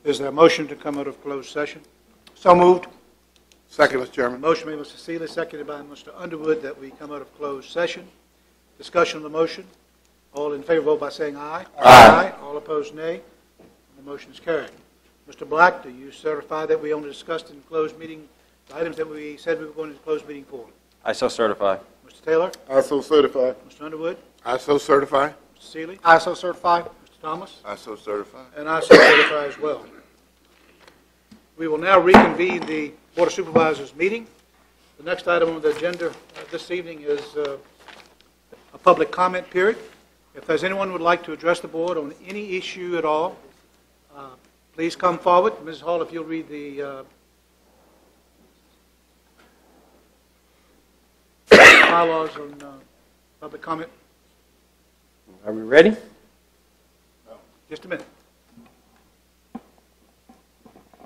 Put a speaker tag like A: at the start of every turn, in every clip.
A: Is there a motion to come out of closed session?
B: So moved.
C: Second, Mr. Chairman.
A: Motion made by Mr. Seeley, seconded by Mr. Underwood, that we come out of closed session. Discussion on the motion. All in favor vote by saying aye.
C: Aye.
A: All opposed, nay. The motion is carried. Mr. Black, do you certify that we only discussed in closed meeting the items that we said we were going to closed meeting for?
D: I so certify.
A: Mr. Taylor?
C: I so certify.
A: Mr. Underwood?
C: I so certify.
A: Mr. Seeley?
B: I so certify.
A: Mr. Thomas?
C: I so certify.
A: And I so certify as well. We will now reconvene the Board of Supervisors meeting. The next item on the agenda this evening is a public comment period. If there's anyone who would like to address the board on any issue at all, please come forward. Mrs. Hall, if you'll read the bylaws on public comment.
D: Are we ready?
A: Just a minute.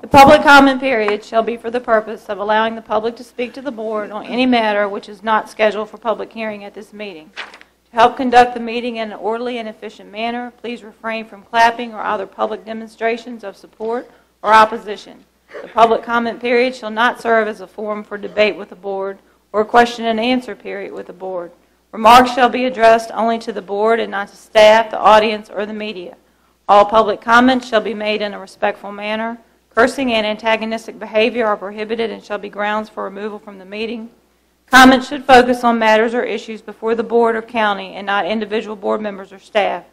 E: The public comment period shall be for the purpose of allowing the public to speak to the board on any matter which is not scheduled for public hearing at this meeting. To help conduct the meeting in an orderly and efficient manner, please refrain from clapping or other public demonstrations of support or opposition. The public comment period shall not serve as a forum for debate with the board or question and answer period with the board. Remarks shall be addressed only to the board and not to staff, the audience, or the media. All public comments shall be made in a respectful manner. Cursing and antagonistic behavior are prohibited and shall be grounds for removal from the meeting. Comments should focus on matters or issues before the board or county and not individual board members or staff.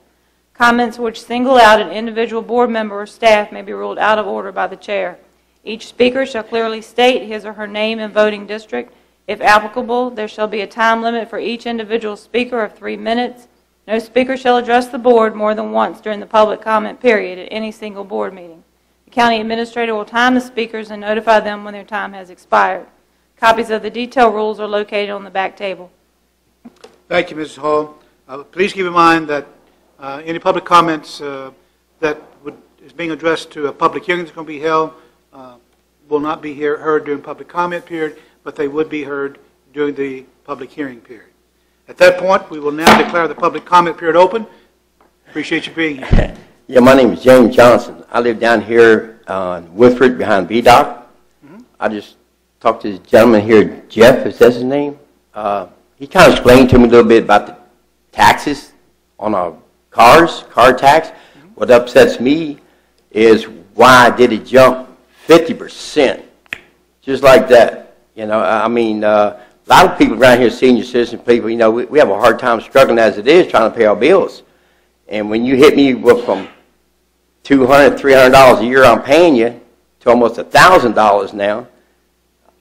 E: Comments which single out an individual board member or staff may be ruled out of order by the chair. Each speaker shall clearly state his or her name and voting district. If applicable, there shall be a time limit for each individual speaker of 3 minutes. No speaker shall address the board more than once during the public comment period at any single board meeting. The county administrator will time the speakers and notify them when their time has expired. Copies of the detailed rules are located on the back table.
A: Thank you, Mrs. Hall. Please keep in mind that any public comments that is being addressed to a public hearing that's going to be held will not be heard during public comment period, but they would be heard during the public hearing period. At that point, we will now declare the public comment period open. Appreciate you being here.
F: Yeah, my name is James Johnson. I live down here on Woodford behind VDOC. I just talked to the gentleman here, Jeff, if that's his name. He kind of explained to me a little bit about the taxes on our cars, car tax. What upsets me is why did it jump 50%? Just like that. You know, I mean, a lot of people around here, senior citizen people, you know, we have a hard time struggling as it is trying to pay our bills. And when you hit me with from $200, $300 a year I'm paying you to almost $1,000 now,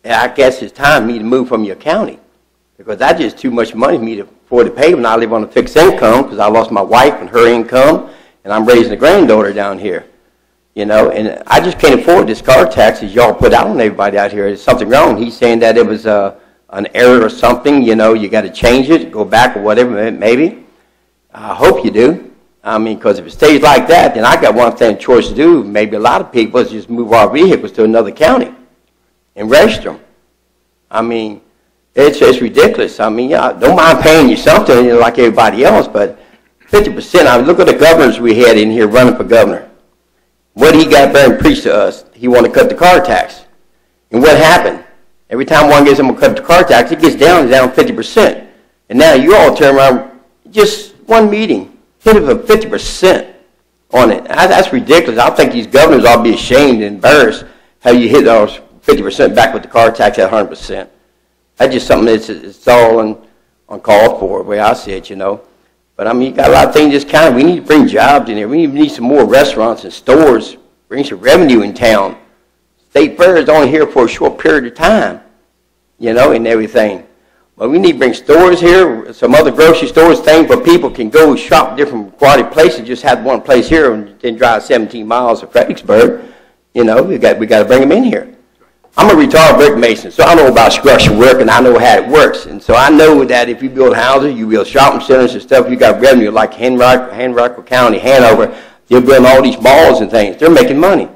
F: I guess it's time for me to move from your county, because that's just too much money for me to afford to pay when I live on a fixed income, because I lost my wife and her income, and I'm raising a granddaughter down here. You know, and I just can't afford this car tax as y'all put out on everybody out here. There's something wrong. He's saying that it was an error or something. You know, you got to change it, go back or whatever, maybe. I hope you do. I mean, because if it stays like that, then I got one thing choice to do. Maybe a lot of people is just move our vehicles to another county and register them. I mean, it's ridiculous. I mean, yeah, don't mind paying you something, you know, like everybody else, but 50%. I mean, look at the governors we had in here running for governor. What he got there and preached to us, he wanted to cut the car tax. And what happened? Every time one gets him to cut the car tax, it gets down 50%. And now you all turn around, just one meeting, hit it for 50% on it. That's ridiculous. I think these governors ought to be ashamed and embarrassed how you hit those 50% back with the car tax at 100%. That's just something that's all uncalled for, the way I see it, you know. But I mean, you got a lot of things in this county. We need to bring jobs in here. We need some more restaurants and stores, bring some revenue in town. State Fair is only here for a short period of time, you know, and everything. But we need to bring stores here, some other grocery stores, things where people can go shop different quality places, just have one place here and then drive 17 miles to Fredericksburg. You know, we got to bring them in here. I'm a retired brick mason, so I know about structural work and I know how it works. And so I know that if you build houses, you build shopping centers and stuff, you got revenue like Henrico County, Hanover. They're building all these malls and things. They're making money.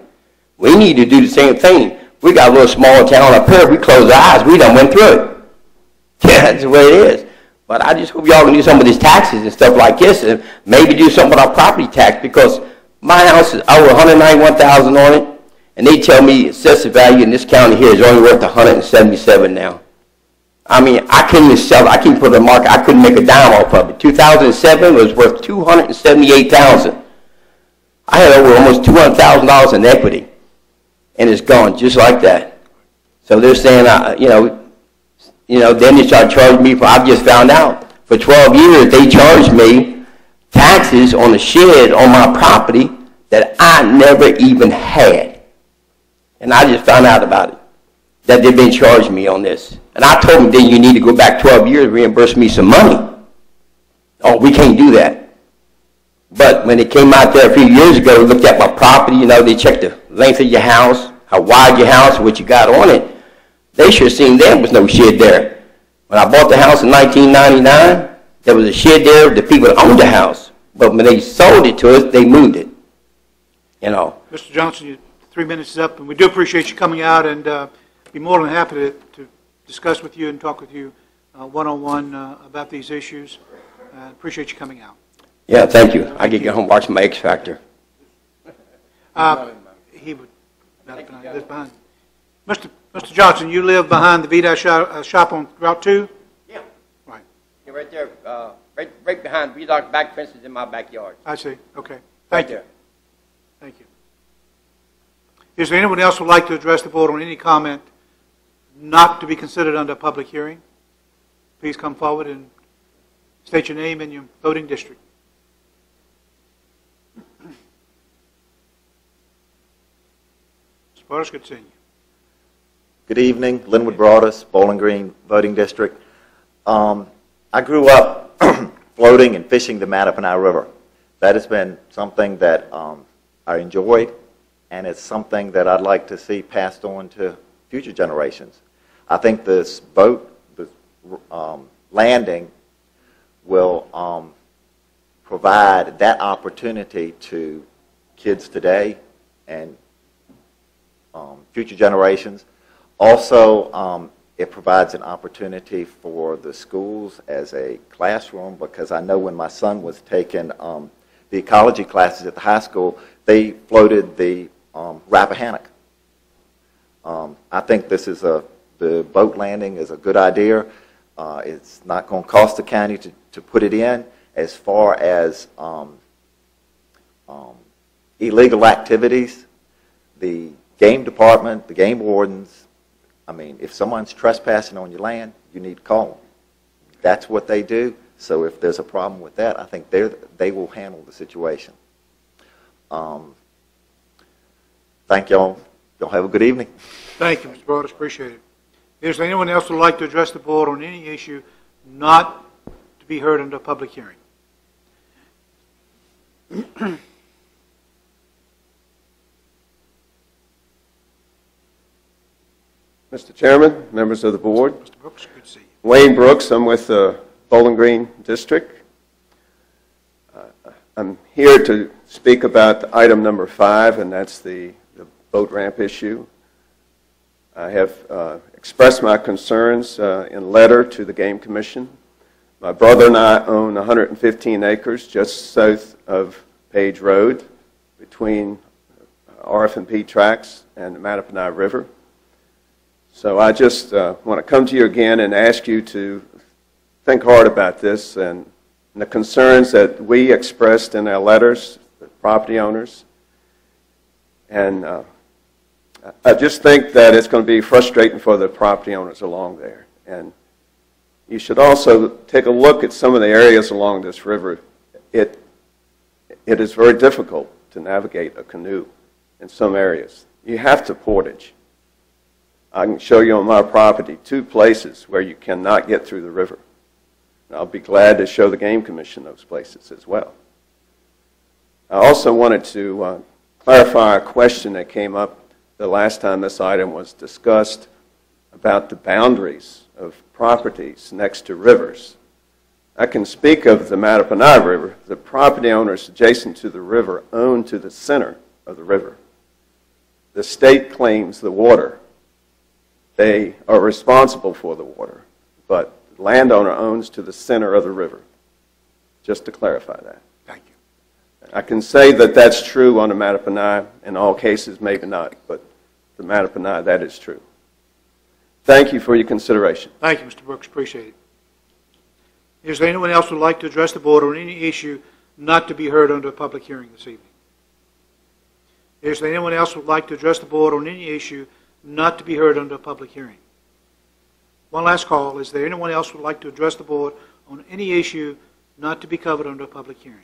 F: We need to do the same thing. We got a little small town up here. We close our eyes. We done went through it. Yeah, that's the way it is. But I just hope y'all can do some of these taxes and stuff like this, and maybe do something with our property tax, because My house is over $191,000 on it, and they tell me assessed value in this county here is only worth $177 now. I mean, I couldn't even sell it. I couldn't put it on the market. I couldn't make a dime off of it. 2007 was worth $278,000. I had over almost $200,000 in equity, and it's gone just like that. So they're saying, then they start charging me for. I've just found out for 12 years they charged me taxes on the shed on my property that I never even had, and I just found out about it, that they've been charging me on this. And I told them, then you need to go back 12 years and reimburse me some money. Oh, we can't do that. But when they came out there a few years ago, looked at my property, they checked the length of your house, how wide your house, what you got on it. They should have seen there was no shed there. When I bought the house in 1999, there was a shed there. The people owned the house. But when they sold it to us, they moved it.
A: Mr. Johnson, your 3 minutes is up, and we do appreciate you coming out, and be more than happy to discuss with you and talk with you one-on-one about these issues. Appreciate you coming out.
F: Yeah, thank you. I can get home watching my X Factor.
A: He would live behind. Mr. Johnson, you live behind the VDOT shop on Route 2?
F: Yeah.
A: Right.
F: You're right there, right behind VDOT back fences in my backyard.
A: I see. Okay.
F: Thank
A: Thank you.
F: you.
A: Thank you. Is there anyone else who would like to address the board on any comment not to be considered under a public hearing? Please come forward and state your name and your voting district. Mr. Portis, good seeing you.
B: Good evening, Linwood Broadus, Bowling Green Voting District. I grew up floating and fishing the Mattaponi River. That has been something that I enjoyed, and it's something that I'd like to see passed on to future generations. I think this boat, this landing, will provide that opportunity to kids today and future generations. Also, it provides an opportunity for the schools as a classroom, because I know when my son was taking the ecology classes at the high school, they floated the Rappahannock. I think this is the boat landing is a good idea. It's not going to cost the county to put it in. As far as illegal activities, the game department, the game wardens, I mean, if someone's trespassing on your land, you need to call them. That's what they do. So if there's a problem with that, I think they will handle the situation. Thank y'all. Y'all have a good evening.
A: Thank you, Mr. Broadus. Appreciate it. Is there anyone else who would like to address the board on any issue not to be heard under a public hearing?
D: Mr. Chairman, members of the board,
A: Mr. Brooks, good to see you.
D: Wayne Brooks, I'm with the Bowling Green District. I'm here to speak about item number 5, and that's the boat ramp issue. I have expressed my concerns in letter to the Game Commission. My brother and I own 115 acres just south of Page Road between RF&P tracks and the Mattaponi River. So I just want to come to you again and ask you to think hard about this and the concerns that we expressed in our letters, the property owners. And I just think that it's going to be frustrating for the property owners along there. And you should also take a look at some of the areas along this river. It is very difficult to navigate a canoe in some areas. You have to portage. I can show you on my property 2 places where you cannot get through the river. And I'll be glad to show the Game Commission those places as well. I also wanted to clarify a question that came up the last time this item was discussed about the boundaries of properties next to rivers. I can speak of the Mattaponi River. The property owners adjacent to the river own to the center of the river. The state claims the water. They are responsible for the water, but the landowner owns to the center of the river. Just to clarify that.
A: Thank you.
D: I can say that that's true on the Mattaponi. In all cases, maybe not, but the Mattaponi, that is true. Thank you for your consideration.
A: Thank you, Mr. Brooks. Appreciate it. Is there anyone else who would like to address the board on any issue not to be heard under a public hearing this evening? Is there anyone else who would like to address the board on any issue not to be heard under a public hearing? One last call. Is there anyone else who would like to address the board on any issue not to be covered under a public hearing?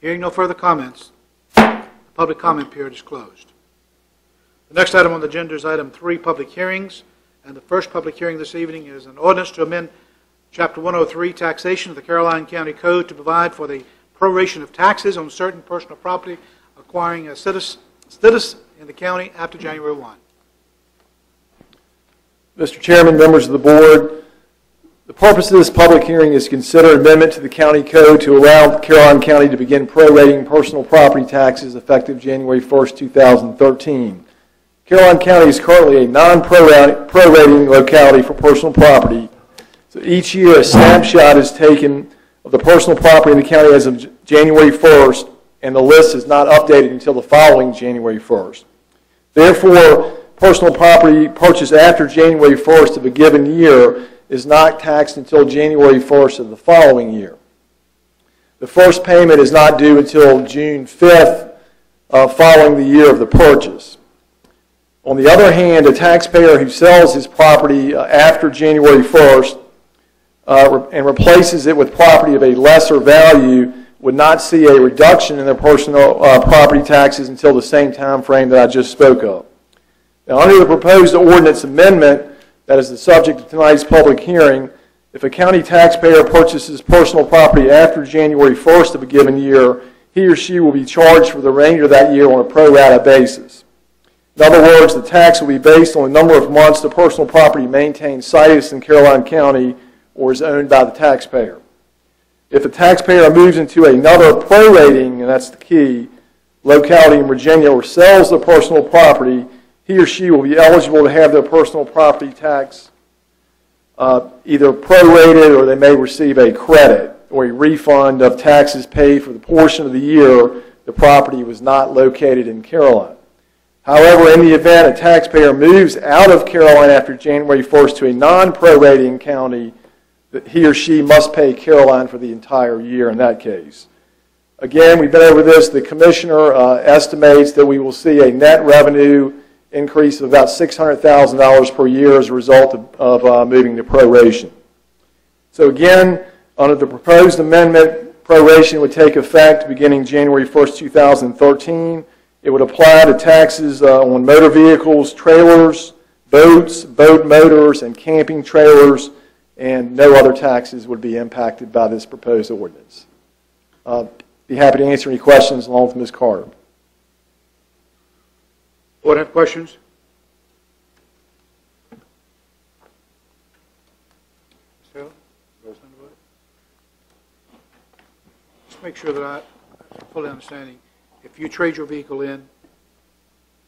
A: Hearing no further comments, the public comment period is closed. The next item on the agenda is item 3, public hearings. And the first public hearing this evening is an ordinance to amend Chapter 103, Taxation of the Caroline County Code to provide for the proration of taxes on certain personal property acquiring a status in the county after January 1.
G: Mr. Chairman, members of the board, the purpose of this public hearing is to consider amendment to the county code to allow Caroline County to begin prorating personal property taxes effective January 1st, 2013. Caroline County is currently a non-prorating locality for personal property. So each year a snapshot is taken of the personal property in the county as of January 1st, and the list is not updated until the following January 1st. Therefore, personal property purchased after January 1st of a given year is not taxed until January 1st of the following year. The first payment is not due until June 5th following the year of the purchase. On the other hand, a taxpayer who sells his property after January 1st and replaces it with property of a lesser value would not see a reduction in their personal property taxes until the same time frame that I just spoke of. Now, under the proposed ordinance amendment that is the subject of tonight's public hearing, if a county taxpayer purchases personal property after January 1st of a given year, he or she will be charged for the remainder of that year on a pro rata basis. In other words, the tax will be based on the number of months the personal property maintains situs in Caroline County or is owned by the taxpayer. If the taxpayer moves into another prorating, and that's the key, locality in Virginia or sells the personal property, he or she will be eligible to have their personal property tax either prorated, or they may receive a credit or a refund of taxes paid for the portion of the year the property was not located in Caroline. However, in the event a taxpayer moves out of Caroline after January 1st to a non-prorating county, that he or she must pay Caroline for the entire year in that case. Again, we've been over this. The commissioner estimates that we will see a net revenue increase of about $600,000 per year as a result of moving to proration. So again, under the proposed amendment, proration would take effect beginning January 1st, 2013. It would apply to taxes on motor vehicles, trailers, boats, boat motors, and camping trailers, and no other taxes would be impacted by this proposed ordinance. Be happy to answer any questions along with Ms. Carter.
A: Board have questions? Just make sure that I'm fully understanding. If you trade your vehicle in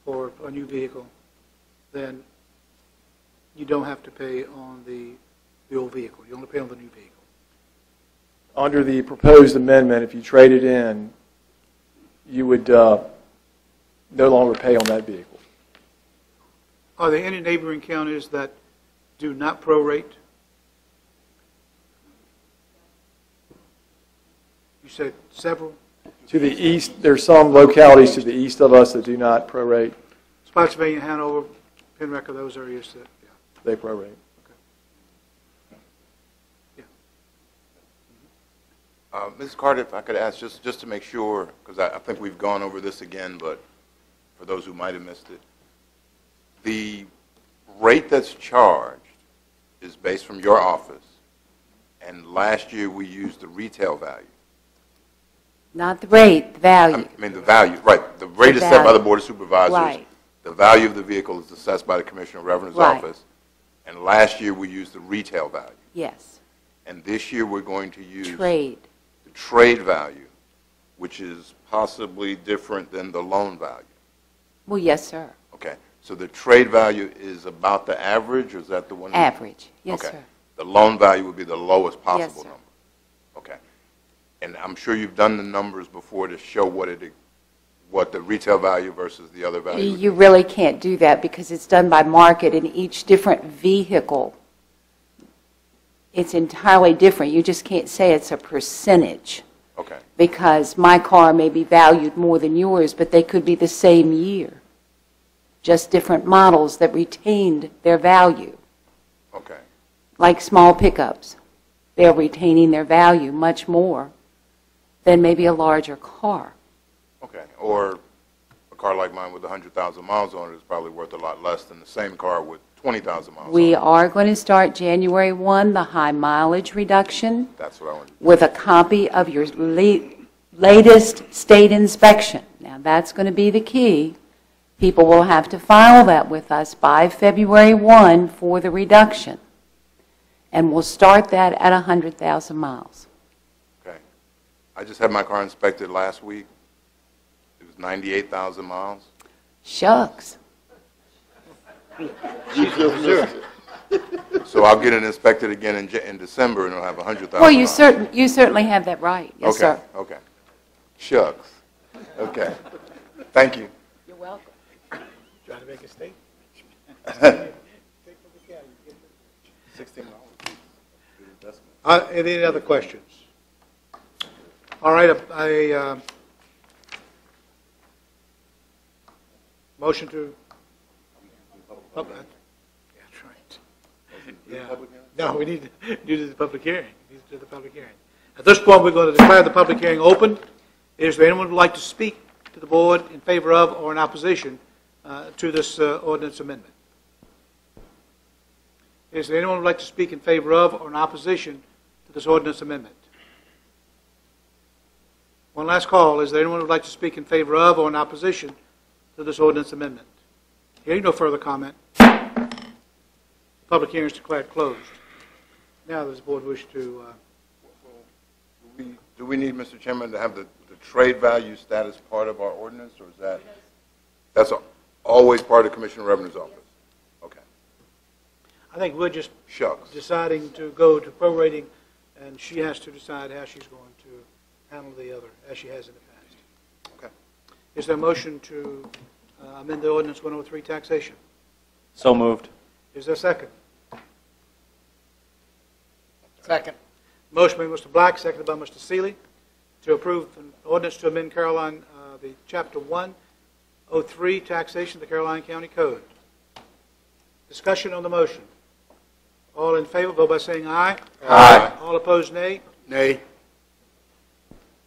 A: for a new vehicle, then you don't have to pay on the old vehicle. You only pay on the new vehicle.
G: Under the proposed amendment, if you trade it in, you would no longer pay on that vehicle.
A: Are there any neighboring counties that do not prorate? You said several?
G: To the east, there's some localities to the east of us that do not prorate.
A: Spotsylvania, Hanover, Penreck, those areas that, yeah.
G: They prorate.
C: Ms. Carter, if I could ask, just to make sure, because I think we've gone over this again, but for those who might have missed it, the rate that's charged is based from your office, and last year we used the retail value.
H: Not the rate, the value.
C: I mean the value, right. The rate is set by the Board of Supervisors.
H: Right.
C: The value of the vehicle is assessed by the Commissioner of Revenue's
H: Right.
C: office, and last year we used the retail value.
H: Yes.
C: And this year we're going to use
H: Trade.
C: the trade value, which is possibly different than the loan value.
H: Well, yes, sir.
C: Okay, so the trade value is about the average, or is that the one?
H: Average. Yes,
C: Okay.
H: sir.
C: The loan value would be the lowest
H: Yes,
C: possible
H: sir.
C: number. Okay. and I'm sure you've done the numbers before to show what the retail value versus the other value.
H: You really can't do that because it's done by market, and each different vehicle, it's entirely different. You just can't say it's a percentage.
C: Okay.
H: Because my car may be valued more than yours, but they could be the same year. Just different models that retained their value.
C: Okay.
H: Like small pickups. They're retaining their value much more than maybe a larger car.
C: Okay. Or a car like mine with 100,000 miles on it is probably worth a lot less than the same car with 20,000 miles
H: We
C: on it.
H: are going to start January 1, the high mileage reduction,
C: That's what I want.
H: with a copy of your latest state inspection. Now, that's going to be the key. People will have to file that with us by February 1 for the reduction. And we'll start that at 100,000 miles.
C: Okay. I just had my car inspected last week. It was 98,000 miles.
H: Shucks.
C: So I'll get it inspected again in December, and it'll have 100,000
H: Well,
C: miles.
H: you certainly have that right. Yes,
C: Okay.
H: sir.
C: Okay. Shucks. Okay. Thank you.
H: You're welcome.
A: Trying to make a statement.
C: 16
A: Any other questions? All right, a motion to... Oh, that's right. Yeah. No, we need to do the public hearing. We need to do the public hearing. At this point, we're going to declare the public hearing open. Is there anyone who would like to speak to the board in favor of or in opposition to this ordinance amendment? Is there anyone who would like to speak in favor of or in opposition to this ordinance amendment? One last call. Is there anyone who would like to speak in favor of or in opposition to this ordinance amendment? Hearing no further comment, public hearing is declared closed. Now, does the board wish to...
C: Do we need, Mr. Chairman, to have the trade value status part of our ordinance, or is that's always part of the Commissioner of Revenue's office? Okay.
A: I think we're just
C: Shucks.
A: deciding to go to prorating, and she has to decide how she's going to handle the other, as she has in the past.
C: Okay.
A: Is there a motion to amend the ordinance 103 taxation?
I: So moved.
A: Is there a second?
I: Second.
A: Motion by Mr. Black, seconded by Mr. Seeley, to approve an ordinance to amend Caroline, the Chapter 103 taxation of the Caroline County Code. Discussion on the motion. All in favor, vote by saying aye.
I: Aye.
A: All opposed, nay.
C: Nay.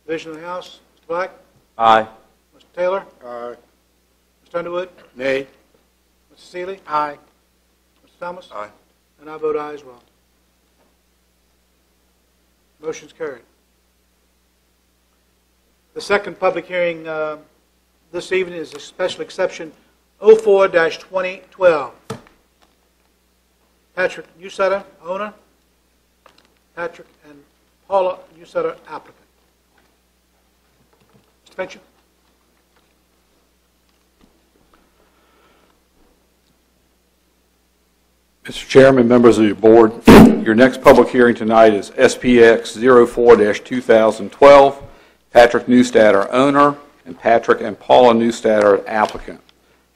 A: Division of the House, Mr. Black,
I: Aye.
A: Mr. Taylor,
C: Aye.
A: Mr. Underwood,
C: Nay.
A: Mr. Seeley,
I: Aye.
A: Mr. Thomas,
C: Aye.
A: and I vote aye as well. Motion's carried. The second public hearing this evening is a special exception 04-2012. Patrick Newsetter, owner. Patrick and Paula Newsetter, applicant. Mr. Fincher?
J: Mr. Chairman, members of your board, your next public hearing tonight is SPX 04-2012, Patrick Newstatter, owner, and Patrick and Paula Newstatter, applicant.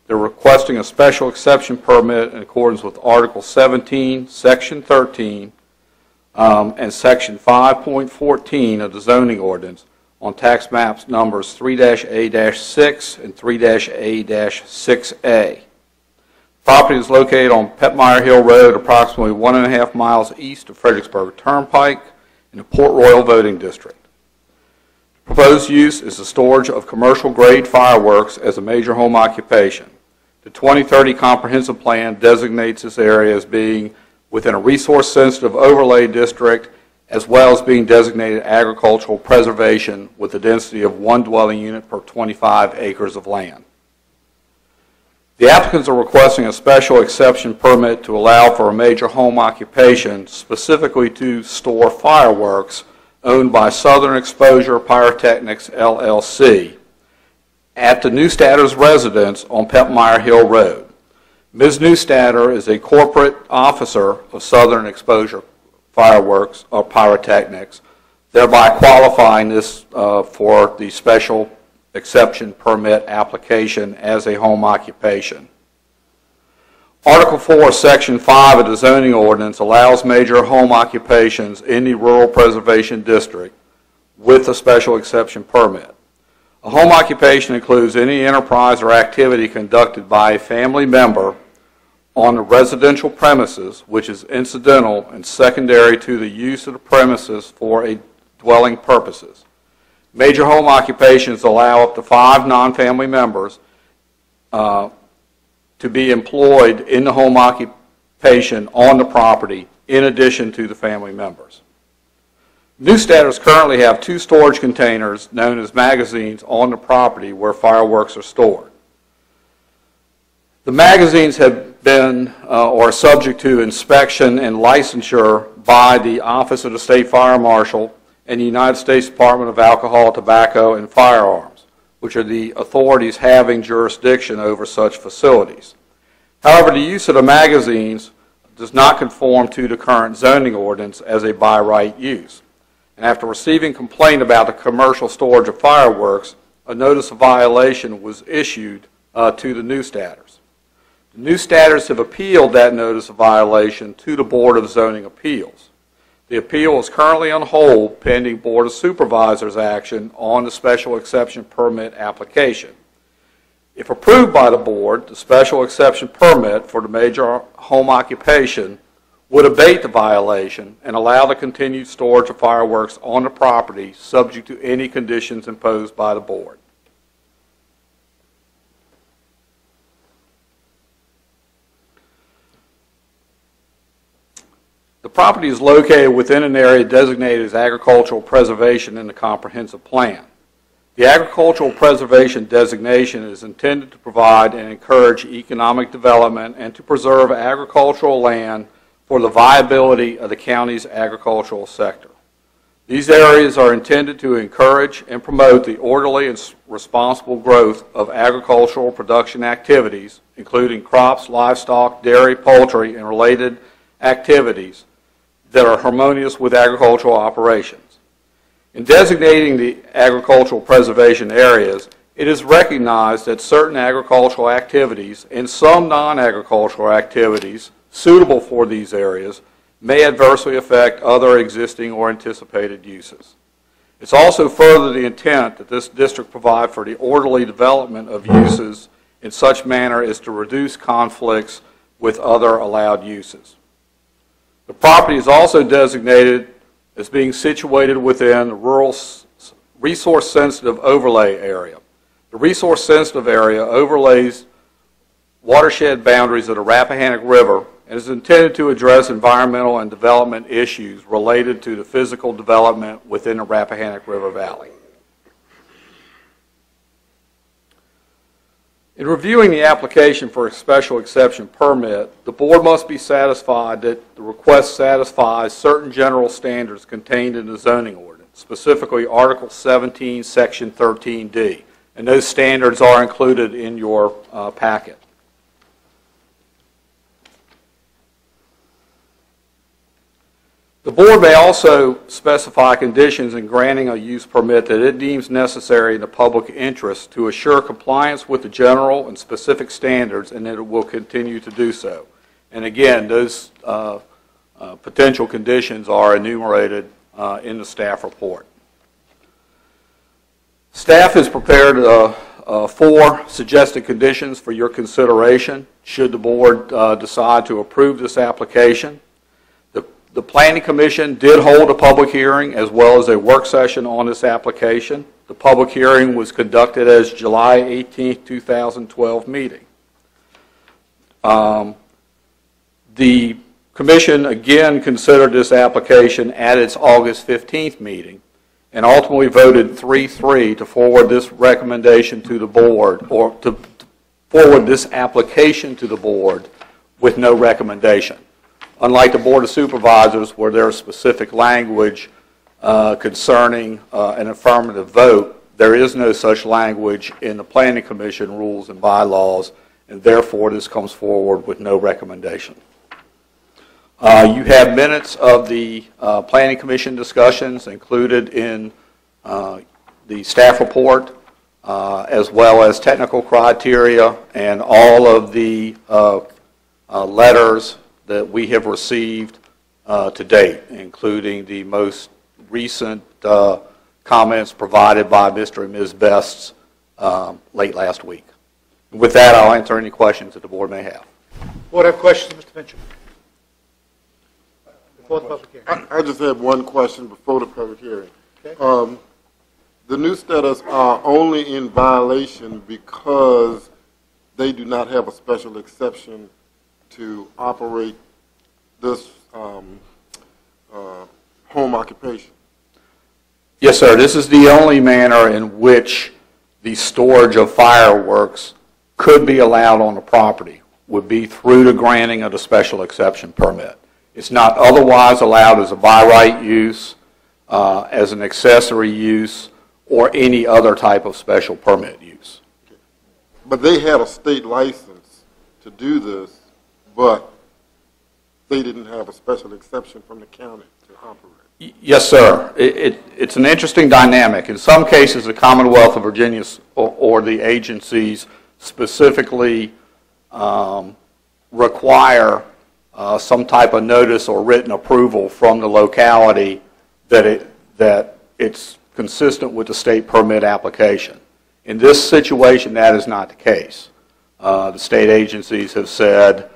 J: They're requesting a special exception permit in accordance with Article 17, Section 13, and Section 5.14 of the zoning ordinance on tax maps numbers 3-A-6 and 3-A-6A. Property is located on Petmeyer Hill Road, approximately 1.5 miles east of Fredericksburg Turnpike in the Port Royal voting district. Proposed use is the storage of commercial-grade fireworks as a major home occupation. The 2030 Comprehensive Plan designates this area as being within a resource-sensitive overlay district, as well as being designated agricultural preservation with a density of 1 dwelling unit per 25 acres of land. The applicants are requesting a special exception permit to allow for a major home occupation, specifically to store fireworks owned by Southern Exposure Pyrotechnics, LLC, at the Newstatter's residence on Petmeyer Hill Road. Ms. Newstatter is a corporate officer of Southern Exposure Fireworks or Pyrotechnics, thereby qualifying this for the special exception permit application as a home occupation. Article 4, Section 5 of the zoning ordinance allows major home occupations in the Rural Preservation District with a special exception permit. A home occupation includes any enterprise or activity conducted by a family member on the residential premises which is incidental and secondary to the use of the premises for a dwelling purposes. Major home occupations allow up to 5 non-family members to be employed in the home occupation on the property in addition to the family members. New status currently have 2 storage containers known as magazines on the property where fireworks are stored. The magazines have been or are subject to inspection and licensure by the Office of the State Fire Marshal and the United States Department of Alcohol, Tobacco, and Firearms, which are the authorities having jurisdiction over such facilities. However, the use of the magazines does not conform to the current zoning ordinance as a by right use. And after receiving complaint about the commercial storage of fireworks, a notice of violation was issued to the new staters. The new staters have appealed that notice of violation to the Board of Zoning Appeals. The appeal is currently on hold pending Board of Supervisors action on the special exception permit application. If approved by the board, the special exception permit for the major home occupation would abate the violation and allow the continued storage of fireworks on the property subject to any conditions imposed by the board. The property is located within an area designated as agricultural preservation in the comprehensive plan. The agricultural preservation designation is intended to provide and encourage economic development and to preserve agricultural land for the viability of the county's agricultural sector. These areas are intended to encourage and promote the orderly and responsible growth of agricultural production activities, including crops, livestock, dairy, poultry, and related activities that are harmonious with agricultural operations. In designating the agricultural preservation areas, it is recognized that certain agricultural activities and some non-agricultural activities suitable for these areas may adversely affect other existing or anticipated uses. It's also further the intent that this district provide for the orderly development of uses in such manner as to reduce conflicts with other allowed uses. The property is also designated as being situated within the rural resource-sensitive overlay area. The resource-sensitive area overlays watershed boundaries of the Rappahannock River and is intended to address environmental and development issues related to the physical development within the Rappahannock River Valley. In reviewing the application for a special exception permit, the board must be satisfied that the request satisfies certain general standards contained in the zoning ordinance, specifically Article 17, Section 13D, and those standards are included in your packet. The board may also specify conditions in granting a use permit that it deems necessary in the public interest to assure compliance with the general and specific standards, and that it will continue to do so. And again, those potential conditions are enumerated in the staff report. Staff has prepared 4 suggested conditions for your consideration should the board decide to approve this application. The Planning Commission did hold a public hearing as well as a work session on this application. The public hearing was conducted as July 18, 2012 meeting. The Commission again considered this application at its August 15th meeting and ultimately voted 3-3 to forward this recommendation to the board, or to forward this application to the board with no recommendation. Unlike the Board of Supervisors, where there is specific language concerning an affirmative vote, there is no such language in the Planning Commission rules and bylaws, and therefore this comes forward with no recommendation. You have minutes of the Planning Commission discussions included in the staff report, as well as technical criteria and all of the letters that we have received to date, including the most recent comments provided by Mr. and Ms. Best late last week. With that, I'll answer any questions that the board may have.
A: Board have questions, Mr. Fincham? Before the public hearing.
K: I just have one question before the public hearing.
A: Okay.
K: The new status are only in violation because they do not have a special exception to operate this home occupation.
J: Yes, sir. This is the only manner in which the storage of fireworks could be allowed on the property, would be through the granting of the special exception permit. It's not otherwise allowed as a by right use, as an accessory use, or any other type of special permit use.
K: But they had a state license to do this, but they didn't have a special exception from the county to operate.
J: Yes, sir. It's an interesting dynamic. In some cases, the Commonwealth of Virginia or the agencies specifically require some type of notice or written approval from the locality that it's consistent with the state permit application. In this situation, that is not the case. The state agencies have said,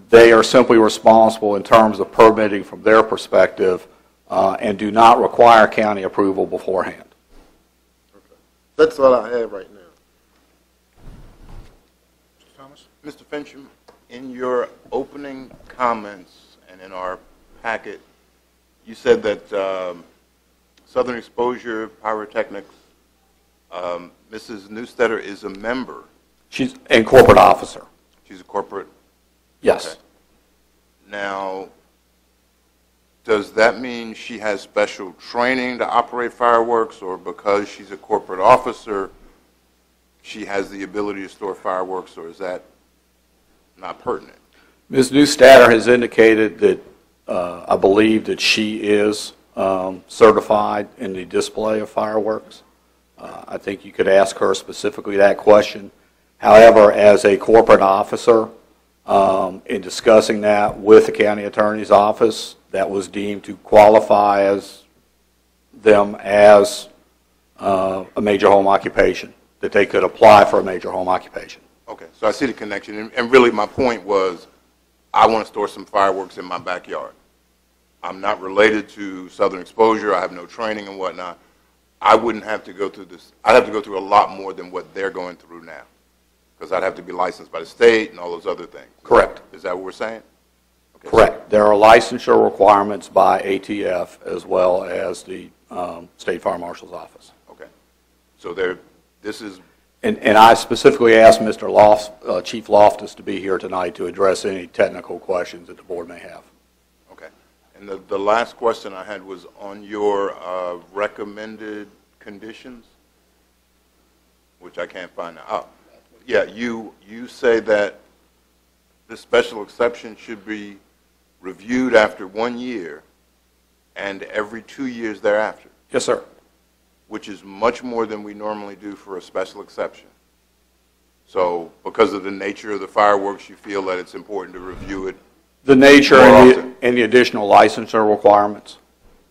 J: they are simply responsible in terms of permitting from their perspective and do not require county approval beforehand.
K: Okay. That's all I have right now.
A: Mr. Thomas?
C: Mr. Fincham, in your opening comments and in our packet, you said that Southern Exposure Pyrotechnics, Mrs. Newstetter is a member.
J: She's a corporate officer.
C: She's a corporate?
J: Yes.
C: Okay. Now, does that mean she has special training to operate fireworks, or because she's a corporate officer, she has the ability to store fireworks, or is that not pertinent?
J: Ms. Newstatter has indicated that I believe that she is certified in the display of fireworks. I think you could ask her specifically that question. However, as a corporate officer, in discussing that with the county attorney's office, that was deemed to qualify as them as a major home occupation, that they could apply for a major home occupation.
C: Okay, so I see the connection. And really my point was, I want to store some fireworks in my backyard. I'm not related to Southern Exposure. I have no training and whatnot. I wouldn't have to go through this. I'd have to go through a lot more than what they're going through now, because I'd have to be licensed by the state and all those other things.
J: Correct.
C: Is that what we're saying? Okay.
J: Correct. There are licensure requirements by ATF as well as the State Fire Marshal's office.
C: Okay. So this is...
J: And I specifically asked Mr. Chief Loftus to be here tonight to address any technical questions that the board may have.
C: Okay. And the last question I had was on your recommended conditions, which I can't find now. Oh, yeah, you say that the special exception should be reviewed after 1 year and every 2 years thereafter.
J: Yes, sir.
C: Which is much more than we normally do for a special exception. So because of the nature of the fireworks, you feel that it's important to review it?
J: The nature and the additional licensure requirements.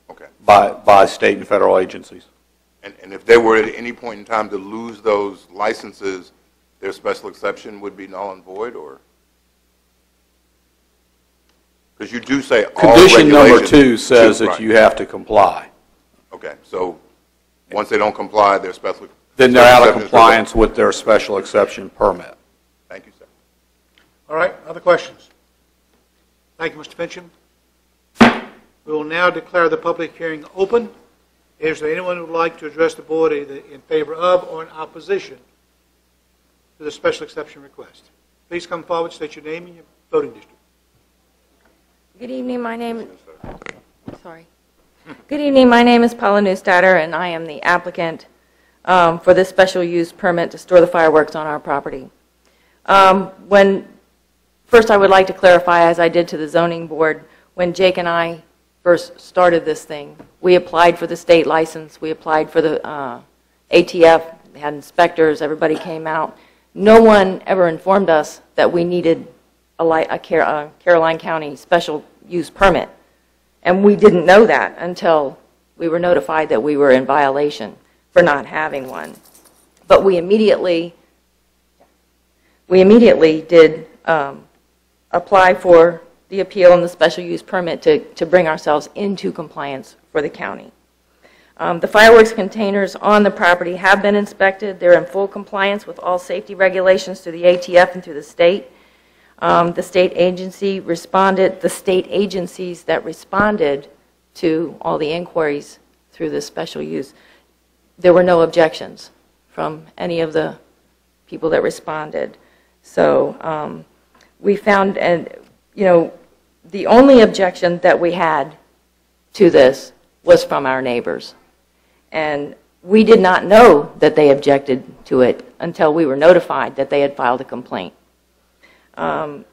C: Okay.
J: By state and federal agencies.
C: And if they were at any point in time to lose those licenses, their special exception would be null and void, or? Because you do say all
J: Condition number
C: regulations-
J: 2 says that
C: right.
J: you have to comply.
C: Okay, so once they don't comply, their special...
J: Then they're out of
C: exception is
J: compliance with their special exception permit.
C: Thank you, sir.
A: All right, other questions? Thank you, Mr. Fincham. We will now declare the public hearing open. Is there anyone who would like to address the board either in favor of or in opposition to the special exception request? Please come forward, state your name and your voting district.
L: Good evening, Good evening, my name is Paula Newstatter, and I am the applicant for this special use permit to store the fireworks on our property. First First, I would like to clarify, as I did to the zoning board, when Jake and I first started this thing, we applied for the state license, we applied for the ATF, they had inspectors, everybody came out. No one ever informed us that we needed a Caroline County special use permit. And we didn't know that until we were notified that we were in violation for not having one. But we immediately did apply for the appeal and the special use permit to bring ourselves into compliance for the county. The fireworks containers on the property have been inspected. They're in full compliance with all safety regulations through the ATF and through the state. The state agency responded, the state agencies that responded to all the inquiries through this special use, there were no objections from any of the people that responded. So we found, and the only objection that we had to this was from our neighbors. And we did not know that they objected to it until we were notified that they had filed a complaint. And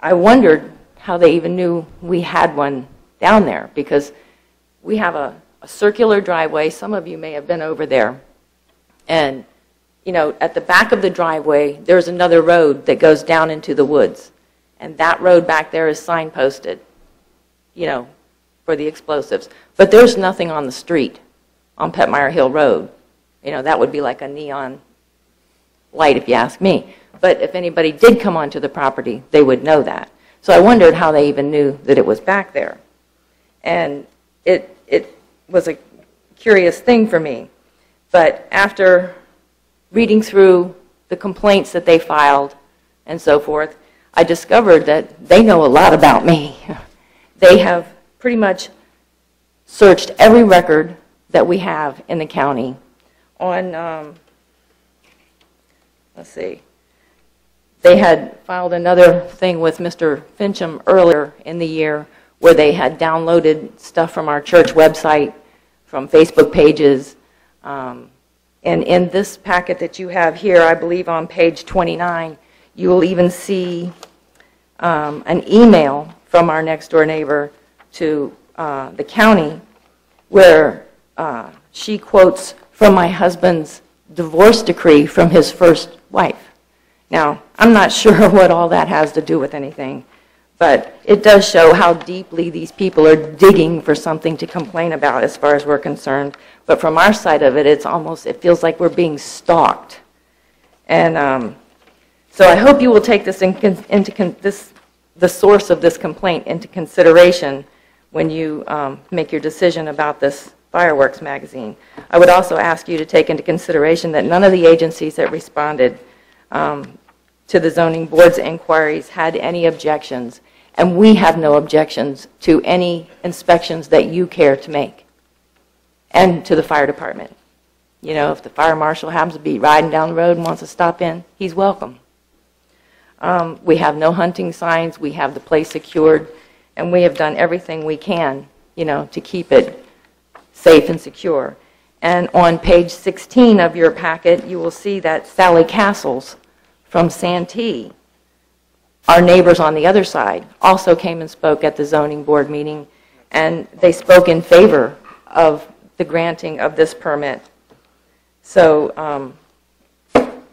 L: I wondered how they even knew we had one down there, because we have a circular driveway. Some of you may have been over there. And, at the back of the driveway, there's another road that goes down into the woods. And that road back there is signposted, for the explosives. But there's nothing on the street on Petmire Hill Road. That would be like a neon light if you ask me. But if anybody did come onto the property, they would know that. So I wondered how they even knew that it was back there. And it was a curious thing for me. But after reading through the complaints that they filed and so forth, I discovered that they know a lot about me. They have pretty much searched every record that we have in the county on, let's see, they had filed another thing with Mr. Fincham earlier in the year where they had downloaded stuff from our church website, from Facebook pages. And in this packet that you have here, I believe on page 29, you will even see an email from our next door neighbor to the county where she quotes from my husband's divorce decree from his first wife. Now, I'm not sure what all that has to do with anything, but it does show how deeply these people are digging for something to complain about as far as we're concerned. But from our side of it, it feels like we're being stalked. And so I hope you will take this the source of this complaint into consideration when you make your decision about this fireworks magazine. I would also ask you to take into consideration that none of the agencies that responded to the zoning board's inquiries had any objections, and we have no objections to any inspections that you care to make, and to the fire department. If the fire marshal happens to be riding down the road and wants to stop in, he's welcome. We have no hunting signs, we have the place secured, and we have done everything we can, to keep it safe and secure. And on page 16 of your packet, you will see that Sally Castles from Santee, our neighbors on the other side, also came and spoke at the zoning board meeting, and they spoke in favor of the granting of this permit. So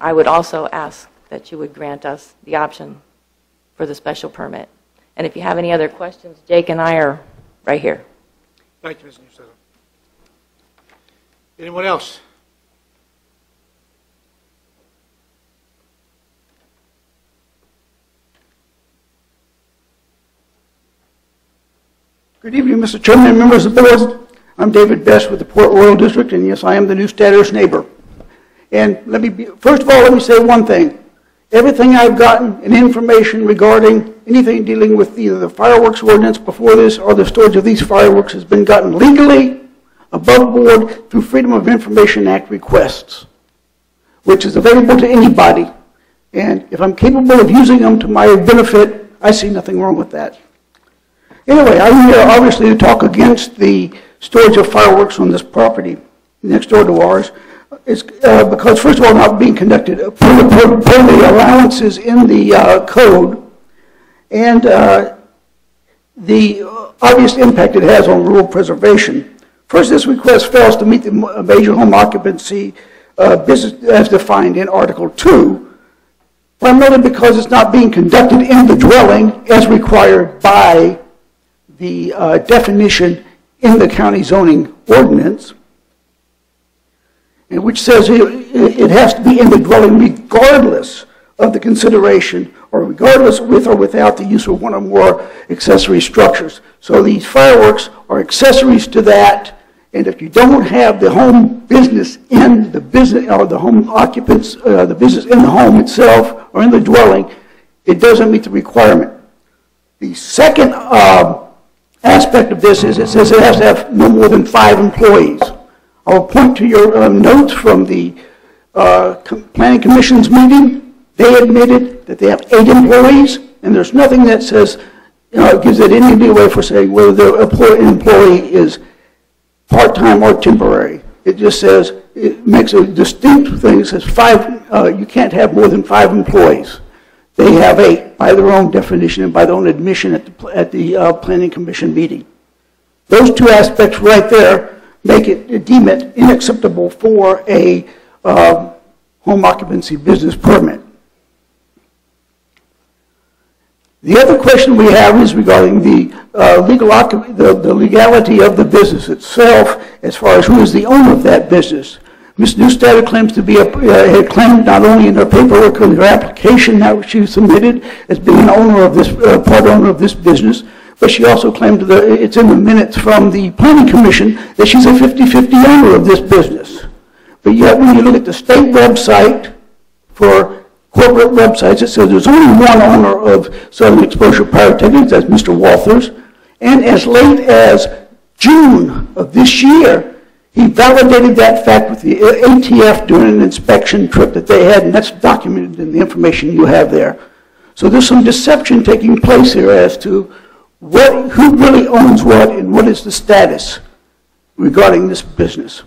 L: I would also ask that you would grant us the option for the special permit. And if you have any other questions, Jake and I are right here.
A: Thank you, Ms. Newstetter. Anyone else?
M: Good evening, Mr. Chairman and members of the board. I'm David Best with the Port Royal District, and yes, I am the Newstetter's neighbor. And first of all, let me say one thing. Everything I've gotten in information regarding anything dealing with either the fireworks ordinance before this or the storage of these fireworks has been gotten legally, above board, through Freedom of Information Act requests, which is available to anybody. And if I'm capable of using them to my benefit, I see nothing wrong with that. Anyway, I'm here obviously to talk against the storage of fireworks on this property next door to ours. It's because, first of all, not being conducted per the allowances in the code, and the obvious impact it has on rural preservation. First, this request fails to meet the major home occupancy business as defined in Article 2, primarily because it's not being conducted in the dwelling as required by the definition in the county zoning ordinance, and which says it has to be in the dwelling regardless of the consideration or regardless with or without the use of one or more accessory structures. So these fireworks are accessories to that, and if you don't have the home business in the business, or the home occupants, the business in the home itself or in the dwelling, it doesn't meet the requirement. The second aspect of this is it says it has to have no more than 5 employees. I'll point to your notes from the Planning Commission's meeting. They admitted that they have 8 employees, and there's nothing that says, gives it any leeway for saying whether the employee is part-time or temporary. It just says, it makes a distinct thing. It says 5, you can't have more than 5 employees. They have 8 by their own definition and by their own admission at the Planning Commission meeting. Those 2 aspects right there deem it unacceptable for a home occupancy business permit. The other question we have is regarding the legality of the business itself, as far as who is the owner of that business. Ms. Neustadt claims to be had claimed not only in her paperwork or her application that she submitted as being an owner of this part owner of this business, but she also claimed that it's in the minutes from the Planning Commission that she's a 50-50 owner of this business. But yet, when you look at the state website for corporate websites, it says there's only one owner of Southern Exposure Pyrotechnics, that's Mr. Walters, and as late as June of this year, he validated that fact with the ATF during an inspection trip that they had, and that's documented in the information you have there. So there's some deception taking place here as to who really owns what and what is the status regarding this business.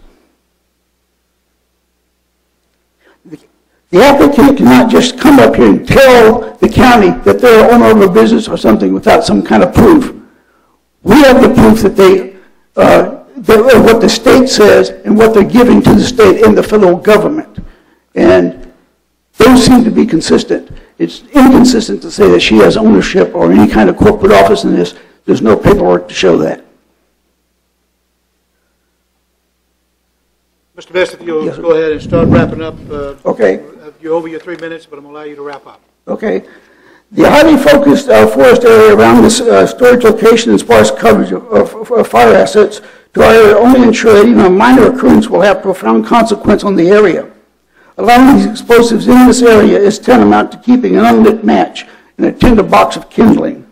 M: The applicant cannot just come up here and tell the county that they're owner of a business or something without some kind of proof. We have the proof that what the state says and what they're giving to the state and the federal government. And those seem to be consistent. It's inconsistent to say that she has ownership or any kind of corporate office in this. There's no paperwork to show that.
A: Mr. Best, if you'll go ahead and start wrapping up.
M: Okay.
A: You're over your 3 minutes, but I'm going to allow you to wrap up.
M: Okay. The highly focused forest area around this storage location and sparse coverage of fire assets to our area only ensure that even a minor occurrence will have profound consequence on the area. Allowing these explosives in this area is tantamount to keeping an unlit match in a tinderbox of kindling.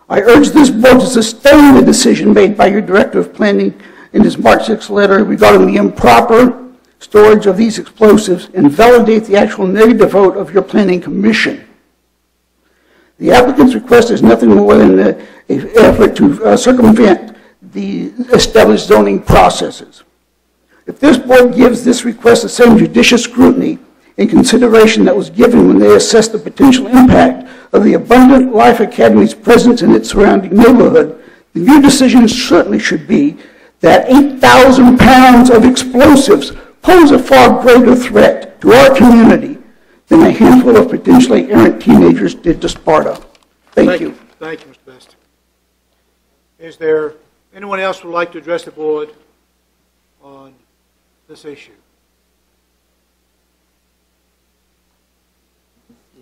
M: I urge this board to sustain the decision made by your Director of Planning in his March 6th letter regarding the improper storage of these explosives and validate the actual negative vote of your Planning Commission. The applicant's request is nothing more than an effort to circumvent the established zoning processes. If this board gives this request the same judicious scrutiny and consideration that was given when they assessed the potential impact of the Abundant Life Academy's presence in its surrounding neighborhood, then your decision certainly should be that 8,000 pounds of explosives pose a far greater threat to our community than a handful of potentially errant teenagers did to Sparta. Thank you.
A: Thank you, Mr. Best. Is there anyone else who would like to address the board on this issue?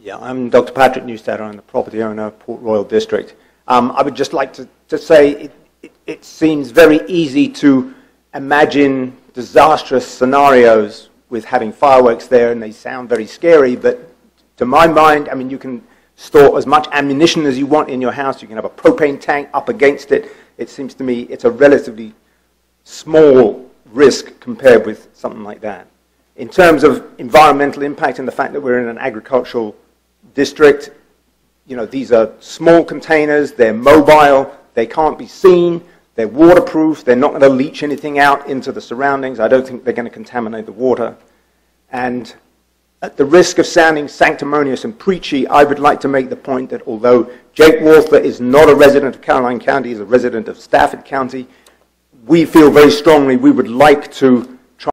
N: Yeah, I'm Dr. Patrick Neustadt. I'm the property owner of Port Royal District. I would just like to say it seems very easy to imagine disastrous scenarios with having fireworks there, and they sound very scary, but to my mind, I mean, you can store as much ammunition as you want in your house. You can have a propane tank up against it. It seems to me it's a relatively small risk compared with something like that. In terms of environmental impact and the fact that we're in an agricultural district, you know, these are small containers, they're mobile, they can't be seen, They're waterproof. They're not going to leach anything out into the surroundings. I don't think they're going to contaminate the water. And at the risk of sounding sanctimonious and preachy, I would like to make the point that although Jake Walther is not a resident of Caroline County, he's a resident of Stafford County, we feel very strongly we would like to